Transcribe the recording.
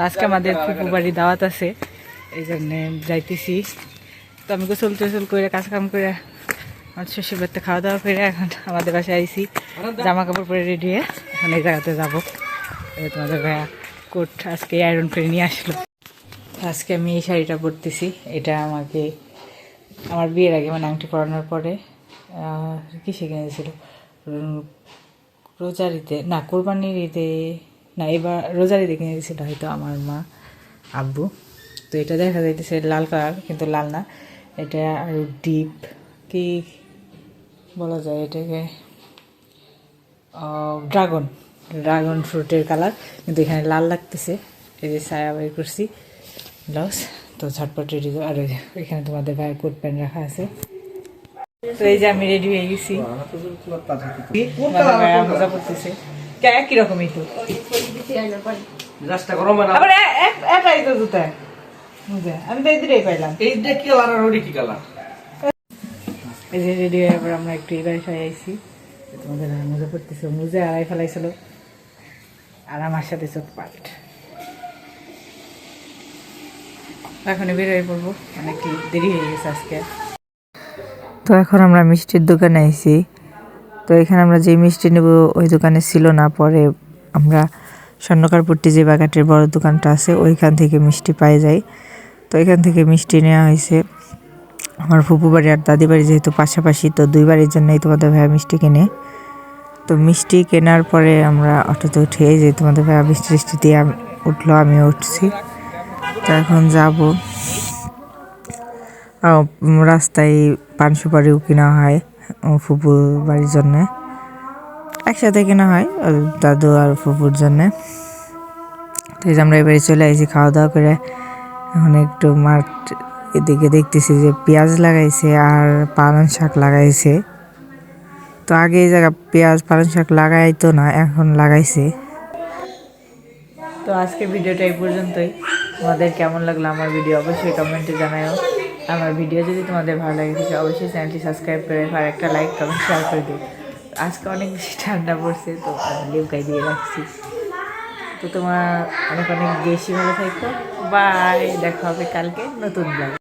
আজকে আমাদের ফুপু বাড়ি দাওয়াত আছে, এই জন্যে যাইতেছি। তো আমি গোসল টোসল করে কাজ কাম করে আমার শ্বশুর বাড়িতে খাওয়া দাওয়া করে এখন আমাদের বাসায় আইসি, জামা কাপড় পরে রেডি হয়ে এখন এই জায়গাতে যাবো। তোমাদের ভাইয়া কোট আজকে আয়রন করে নিয়ে আসলো। আজকে আমি এই শাড়িটা পরতেছি, এটা আমাকে আমার বিয়ের আগে মানে আংটি পরানোর পরে কিসে কিনেছিল, রোজার ঈদে না কোরবানির ঈদে না, এবার রোজার ঈদে কিনে দিয়েছিল হয়তো আমার মা আব্বু। তো এটা দেখা যাইতেছে লাল কালার, কিন্তু লাল না, এটা আরও ডিপ কি বলা যায় এটাকে, ড্রাগন ফ্রুটের কালার, কিন্তু এখানে লাল লাগতেছে। এই যে ছায়া বের করছি ব্লাউজ, তো ঝটপট রেডি। আর এখানে তোমাদের ভাইয়ের কোট প্যান্ট রাখা আছে। তো এই যে আমি রেডি হয়ে গেছি, মজা করতেছে একই রকমই তো আবার এটাই তো জুতা মজা, আমি তো এই দুটাই পাইলাম। এইটা কি কালার আর ওটা কি কালার? এই যে রেডি হয়ে আবার আমরা একটু এই বাসায় আইছি, তোমাদের মজা করতেছে। মুজে আড়াই ফেলাইছিল আর আমার সাথে চোটপাট। এখন বের হয়ে পড়বো, অনেক দেরি হয়ে গেছে আজকে। তো এখন আমরা মিষ্টির দোকানে আইছি। তো এখানে আমরা যে মিষ্টি নেব ওই দোকানে ছিল না, পরে আমরা স্বর্ণকারপট্টি যে বাগাটের বড় দোকানটা আছে ওইখান থেকে মিষ্টি পাই যায়। তো এখান থেকে মিষ্টি নেওয়া হয়েছে। আমার ফুপু বাড়ি আর দাদি বাড়ি যেহেতু পাশাপাশি, তো দুই বাড়ির জন্যই তোমাদের ভাইয়া মিষ্টি কিনে। তো মিষ্টি কেনার পরে আমরা অটোতে উঠে যে তোমাদের ভাইয়া মিষ্টি টিষ্টি দিয়ে উঠলো, আমিও উঠছি। তো এখন যাব, রাস্তায় পান সুপারিও কেনা হয় ফুপুর বাড়ির জন্যে, একসাথে কেনা হয় দাদু আর ফুপুর জন্যে। তো এই যে আমরা এবারে চলে আসি খাওয়া দাওয়া করে। এখন একটু মাঠ এদিকে দেখতেছি যে পেঁয়াজ লাগাইছে আর পালং শাক লাগাইছে। তো আগে এই জায়গা পেঁয়াজ পালং শাক লাগাইতো না, এখন লাগাইছে। তো আজকে ভিডিওটা এই পর্যন্তই। তোমাদের কেমন লাগলো আমার ভিডিও অবশ্যই কমেন্টে জানাও। আমার ভিডিও যদি তোমাদের ভালো লাগে থাকে অবশ্যই চ্যানেলটি সাবস্ক্রাইব করে আর একটা লাইক কমেন্ট শেয়ার করে দিও। আজকে অনেক বেশি ঠান্ডা পড়ছে, তো আমি লেবকাই দিয়ে রাখছি। তো তোমার অনেক অনেক বেশি ভালো থাকো, বাই, দেখা হবে কালকে নতুন ব্লগ।